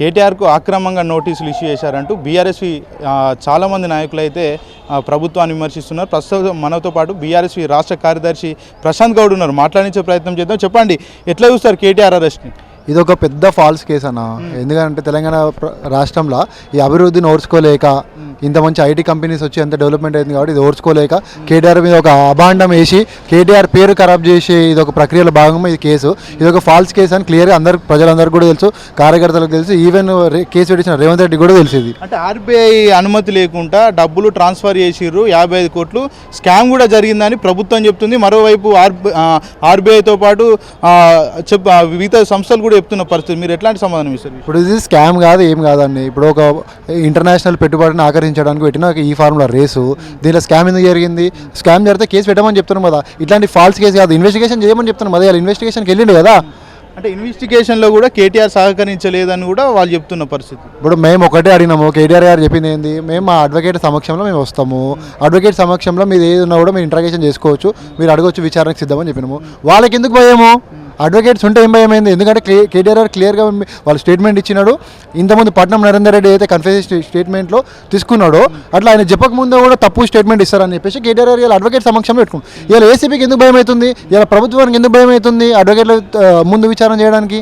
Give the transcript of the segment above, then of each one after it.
కేటీఆర్కు అక్రమంగా నోటీసులు ఇష్యూ చేశారంటూ బీఆర్ఎస్వి చాలామంది నాయకులు అయితే ప్రభుత్వాన్ని విమర్శిస్తున్నారు. ప్రస్తుతం మనతో పాటు బీఆర్ఎస్వి రాష్ట్ర కార్యదర్శి ప్రశాంత్ గౌడ్ ఉన్నారు. మాట్లాడించే ప్రయత్నం చేద్దాం. చెప్పండి, ఎట్లా చూస్తారు కేటీఆర్ అరెస్ట్ని? ఇది ఒక పెద్ద ఫాల్స్ కేసు అన్న. ఎందుకంటే తెలంగాణ రాష్ట్రంలో ఈ అభివృద్ధిని ఓర్చుకోలేక ఇంత మంచి ఐటీ కంపెనీస్ వచ్చి ఎంత డెవలప్మెంట్ అయింది కాబట్టి ఇది ఓర్చుకోలేక కేటీఆర్ మీద ఒక అభాండం వేసి కేటీఆర్ పేరు ఖరాబ్ చేసి ఇది ఒక ప్రక్రియలో భాగంగా ఈ కేసు. ఇది ఒక ఫాల్స్ కేసు అని క్లియర్గా ప్రజలందరికీ కూడా తెలుసు, కార్యకర్తలకు తెలుసు, ఈవెన్ కేసు పెట్టించిన రేవంత్ రెడ్డి కూడా తెలిసింది. అంటే ఆర్బీఐ అనుమతి లేకుండా డబ్బులు ట్రాన్స్ఫర్ చేసిర్రు, 55 కోట్లు స్కామ్ కూడా జరిగిందని ప్రభుత్వం చెప్తుంది. మరోవైపు ఆర్బీఐతో పాటు వివిధ సంస్థలు కూడా చెప్తున్న పరిస్థితి. మీరు ఎట్లాంటి సమాధానం ఇస్తారు? ఇప్పుడు ఇది స్కామ్ కాదు, ఏం కాదండి. ఇప్పుడు ఒక ఇంటర్నేషనల్ పెట్టుబడిని ఆకర్షించడానికి పెట్టిన ఈ ఫార్ములా రేసు. దీనిలో స్కామ్ ఎందుకు జరిగింది? స్కామ్ జరిగితే కేసు పెట్టమని చెప్తున్నాం కదా. ఇట్లాంటి ఫాల్స్ కేసు కాదు, ఇన్వెస్టిగేషన్ చేయమని చెప్తున్నాం. అదే ఇన్వెస్టిగేషన్కి వెళ్ళిండు కదా. అంటే ఇన్వెస్టిగేషన్లో కూడా కేటీఆర్ సహకరించలేదని కూడా వాళ్ళు చెప్తున్న పరిస్థితి. ఇప్పుడు మేము ఒకటే అడిగినాము, కేటీఆర్ గారు చెప్పింది ఏంది, మేము మా అడ్వకేట్ సమక్షంలో మేము వస్తాము, అడ్వకేట్ సమక్షంలో మీరు ఏది ఉన్నా కూడా మీరు ఇంటరాగేషన్ చేసుకోవచ్చు, మీరు అడగవచ్చు, విచారణకు సిద్ధమని చెప్పినాము. వాళ్ళకి ఎందుకు భయము? అడ్వకేట్స్ ఉంటే ఏం భయమైంది? ఎందుకంటే కేటీఆర్ గారు క్లియర్గా వాళ్ళు స్టేట్మెంట్ ఇచ్చినాడు. ఇంతకుముందు పట్నం నరేందర్ రెడ్డి అయితే కన్ఫెషన్ స్టేట్మెంట్లో తీసుకున్నాడో అట్లా ఆయన చెప్పకముందే కూడా తప్పు స్టేట్మెంట్ ఇస్తారని చెప్పేసి కేటీఆర్ గారు ఇలా అడ్వకేట్ సమక్షంలో పెట్టుకున్నాడు. ఇలా ఏసీబీకి ఎందుకు భయం అవుతుంది? ఇలా ప్రభుత్వానికి ఎందుకు భయం అవుతుంది అడ్వకేట్ల ముందు విచారణ చేయడానికి?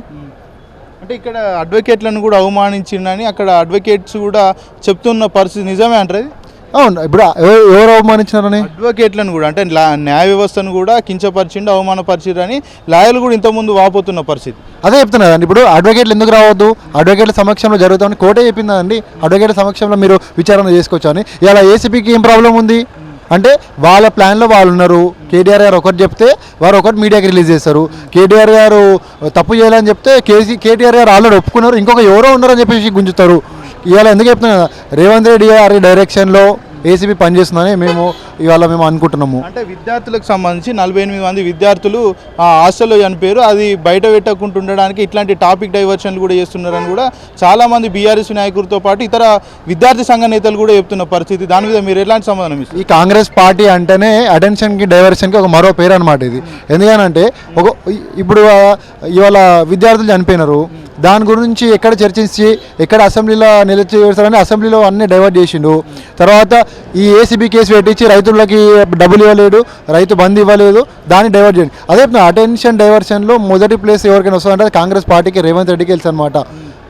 అంటే ఇక్కడ అడ్వకేట్లను కూడా అవమానించిందని అక్కడ అడ్వకేట్స్ కూడా చెప్తున్న పరిస్థితి నిజమే అంటారు. అవును, ఇప్పుడు ఎవరు అవమానించినారని? అడ్వకేట్లను కూడా, అంటే న్యాయ వ్యవస్థను కూడా కించపరిచిండు, అవమానపరిచిరని లాయర్లు కూడా ఇంతకుముందు వాపోతున్న పరిస్థితి. అదే చెప్తున్నా కదండి. ఇప్పుడు అడ్వకేట్లు ఎందుకు రావద్దు? అడ్వకేట్ల సమక్షంలో జరుగుతామని కోర్టే చెప్పిందండి. అడ్వకేట్ల సమక్షంలో మీరు విచారణ చేసుకోవచ్చు అని. ఇలా ఏసీపీకి ఏం ప్రాబ్లం ఉంది అంటే వాళ్ళ ప్లాన్లో వాళ్ళు ఉన్నారు. కేటీఆర్ గారు ఒకటి చెప్తే వారు ఒకటి మీడియాకి రిలీజ్ చేస్తారు. కేటీఆర్ గారు తప్పు చేయాలని చెప్తే కేటీఆర్ గారు ఆల్రెడీ ఒప్పుకున్నారు, ఇంకొక ఎవరో ఉన్నారని చెప్పేసి గుంజుతారు. ఇవాళ ఎందుకు చెప్తున్నా, రేవంత్ రెడ్డి గారి డైరెక్షన్లో ఏసీబీ పనిచేస్తుందని ఇవాళ మేము అనుకుంటున్నాము. అంటే విద్యార్థులకు సంబంధించి 48 మంది విద్యార్థులు హాస్టల్లో చనిపోయారు. అది బయట పెట్టకుండా ఉండడానికి ఇట్లాంటి టాపిక్ డైవర్షన్లు కూడా చేస్తున్నారని కూడా చాలామంది బీఆర్ఎస్ నాయకులతో పాటు ఇతర విద్యార్థి సంఘ నేతలు కూడా చెప్తున్న పరిస్థితి. దాని మీద మీరు ఎలాంటి సమాధానం ఇస్తారు? ఈ కాంగ్రెస్ పార్టీ అంటేనే అటెన్షన్కి డైవర్షన్కి ఒక మరో పేరు అనమాట ఇది. ఎందుకనంటే ఇప్పుడు ఇవాళ విద్యార్థులు చనిపోయినారు, దాని గురించి ఎక్కడ చర్చించి ఎక్కడ అసెంబ్లీలో నిలిచివేస్తారని అసెంబ్లీలో అన్నీ డైవర్ట్ చేసిండు. తర్వాత ఈ ఏసీబీ కేసు పెట్టించి రైతులకి డబ్బులు ఇవ్వలేడు, రైతు బంద్ ఇవ్వలేదు, దాన్ని డైవర్ట్ చేయండి. అదే అటెన్షన్ డైవర్షన్లో మొదటి ప్లేస్ ఎవరికైనా వస్తుందంటే కాంగ్రెస్ పార్టీకి, రేవంత్ రెడ్డికి తెలుసు అనమాట.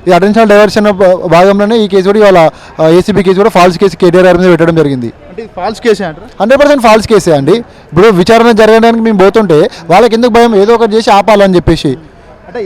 ఈ అటెన్షన్ డైవర్షన్ భాగంలోనే ఈ కేసు కూడా ఇవాళ ఏసీబీ కేసు కూడా ఫాల్స్ కేసు కేటీఆర్ గారి మీద పెట్టడం జరిగింది. అంటే ఫాల్స్ కేసే అంటారు? 100% ఫాల్స్ కేసే అండి. ఇప్పుడు విచారణ జరగడానికి మేము పోతుంటే వాళ్ళకి ఎందుకు భయం? ఏదో ఒకటి చేసి ఆపాలని చెప్పేసి. అంటే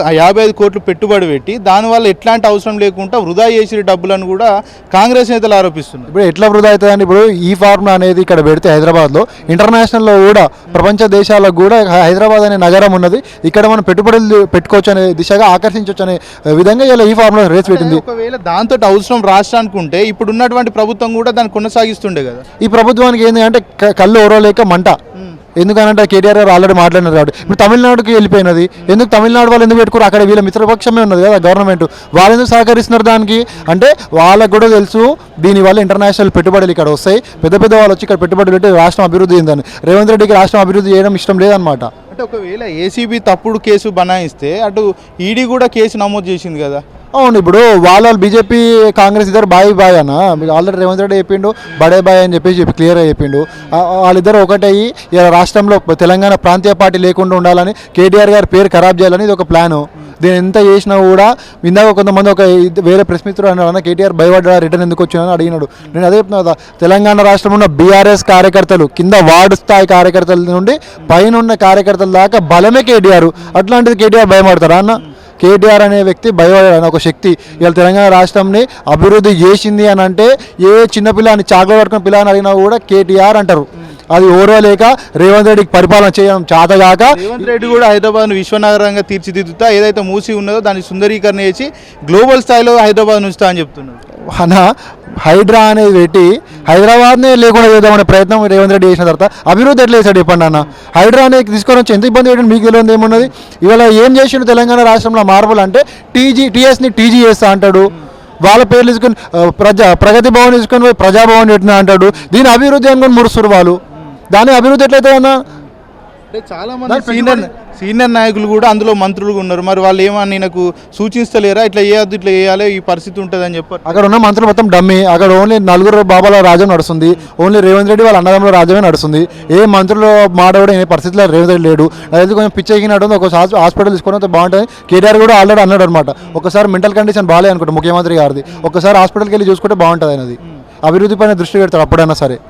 55 కోట్లు పెట్టుబడి పెట్టి దానివల్ల ఎట్లాంటి అవసరం లేకుండా వృధా చేసిన డబ్బులను కూడా కాంగ్రెస్ నేతలు ఆరోపిస్తున్నారు. ఇప్పుడు ఎట్లా వృధా అవుతుందండి? ఇప్పుడు ఈ ఫార్ములా అనేది ఇక్కడ పెడితే హైదరాబాద్లో, ఇంటర్నేషనల్లో కూడా ప్రపంచ దేశాలకు కూడా హైదరాబాద్ అనే నగరం ఉన్నది, ఇక్కడ మనం పెట్టుబడులు పెట్టుకోవచ్చు అనే దిశగా ఆకర్షించవచ్చు అనే విధంగా ఇలా ఈ ఫార్ములా రేస్ పెట్టింది. ఒకవేళ దాంతో అవసరం రాష్ట్రానికి ఉంటే ఇప్పుడు ఉన్నటువంటి ప్రభుత్వం కూడా దాన్ని కొనసాగిస్తుండే కదా. ఈ ప్రభుత్వానికి ఏంటి అంటే కళ్ళు ఓరలేక మంట. ఎందుకనంటే కేటీఆర్ గారు ఆల్రెడీ మాట్లాడినారు కాబట్టి. ఇప్పుడు తమిళనాడుకి వెళ్ళిపోయినది, ఎందుకు తమిళనాడు వాళ్ళు ఎందుకు పెట్టుకోరు? అక్కడ వీళ్ళ మిత్రపక్షమే ఉన్నది కదా గవర్నమెంట్, వాళ్ళు ఎందుకు సహకరిస్తున్నారు దానికి? అంటే వాళ్ళకు కూడా తెలుసు దీనివల్ల ఇంటర్నేషనల్ పెట్టుబడులు ఇక్కడ వస్తాయి, పెద్ద పెద్ద వాళ్ళు వచ్చి ఇక్కడ పెట్టుబడులు పెట్టి రాష్ట్రం అభివృద్ధి అయిందని. రేవంత్ రెడ్డికి రాష్ట్రం అభివృద్ధి చేయడం ఇష్టం లేదనమాట. అంటే ఒకవేళ ఏసీబీ తప్పుడు కేసు బనాయిస్తే అటు ఈడీ కూడా కేసు నమోదు చేసింది కదా. అవును, ఇప్పుడు వాళ్ళ బీజేపీ కాంగ్రెస్ ఇద్దరు బాయ్ అన్న. ఆల్రెడీ రేవంత్ రెడ్డి చెప్పిండు బడే బాయ్ అని చెప్పేసి క్లియర్గా చెప్పిండు. వాళ్ళిద్దరు ఒకటయ్యి రాష్ట్రంలో తెలంగాణ ప్రాంతీయ పార్టీ లేకుండా ఉండాలని, కేటీఆర్ గారి పేరు ఖరాబ్ చేయాలని ఇది ఒక ప్లాను. దీన్ని ఎంత చేసినా కూడా ఇందాక కొంతమంది వేరే ప్రెస్ మిత్రుడు అన్న కేటీఆర్ భయపడ్డా రిటర్న్ ఎందుకు వచ్చినా అడిగినాడు. నేను అదే చెప్తున్నా కదా, తెలంగాణ రాష్ట్రంలో ఉన్న బీఆర్ఎస్ కార్యకర్తలు కింద వార్డు స్థాయి కార్యకర్తల నుండి పైన ఉన్న కార్యకర్తల దాకా బలమే కేటీఆర్. అట్లాంటిది కేటీఆర్ భయపడతారా అన్న? కేటీఆర్ అనే వ్యక్తి భయపడాలని ఒక శక్తి ఇవాళ తెలంగాణ రాష్ట్రంని అభివృద్ధి చేసింది అని అంటే ఏ చిన్నపిల్లని చాకలో పట్టుకున్న పిల్లని అడిగినా కూడా కేటీఆర్ అంటారు. అది ఓర్వలేక రేవంత్ రెడ్డికి పరిపాలన చేయడం చేతగాక రేవంత్ రెడ్డి కూడా హైదరాబాద్ను విశ్వనగరంగా తీర్చిదిద్దుతా, ఏదైతే మూసి ఉన్నదో దాన్ని సుందరీకరణ చేసి గ్లోబల్ స్థాయిలో హైదరాబాద్ ఉంచుతా అని చెప్తున్నారు. హైడ్రా అనేది పెట్టి హైదరాబాద్నే లేకుండా చేద్దామనే ప్రయత్నం రేవంత్ రెడ్డి చేసిన తర్వాత అభివృద్ధి ఎట్లా చేశాడు చెప్పండి అన్న? హైడ్రా అనేది తీసుకొని వచ్చి ఎంత ఇబ్బంది పెట్టండి, మీకు తెలియదు ఏమున్నది? ఇవాళ ఏం చేసిండు తెలంగాణ రాష్ట్రంలో మార్పులు అంటే టీఎస్ని టీజీ చేస్తా అంటాడు, వాళ్ళ పేర్లు తీసుకొని ప్రగతి భవన్ తీసుకొని పోయి ప్రజాభవన్ పెట్టినా అంటాడు. దీని అభివృద్ధి అనుకొని మురుస్తురు వాళ్ళు. దాని అభివృద్ధి ఎట్లయితే అన్న? చాలా మంది సీనియర్ నాయకులు కూడా అందులో మంత్రులుగా ఉన్నారు, మరి వాళ్ళు ఏమని నాకు సూచిస్తలేరా ఇట్లా చేయొద్దు ఇట్లా చేయాలి ఈ పరిస్థితి ఉంటుందని చెప్పారు. అక్కడ ఉన్న మంత్రులు మొత్తం డమ్మి. అక్కడ ఓన్లీ నలుగురు బాబాల రాజ్యం నడుస్తుంది. ఓన్లీ రేవంత్ రెడ్డి వాళ్ళ అన్నదమ్ముల రాజ్యమే నడుస్తుంది. ఏ మంత్రులు మాట కూడా ఏ పరిస్థితిలో రేవంత్ రెడ్డి లేడు. అదైతే కొంచెం పిచ్చెక్కినట్టు ఒక హాస్పిటల్ తీసుకుని బాగుంటుంది. కేటీఆర్ కూడా ఆల్రెడీ అన్నాడు అనమాట, ఒకసారి మెంటల్ కండిషన్ బాగాలే అనుకుంటా ముఖ్యమంత్రి గారిది, ఒకసారి హాస్పిటల్కి వెళ్ళి చూసుకుంటే బాగుంటుంది అనేది. అభివృద్ధి పైన దృష్టి పెడతారు అప్పుడైనా సరే.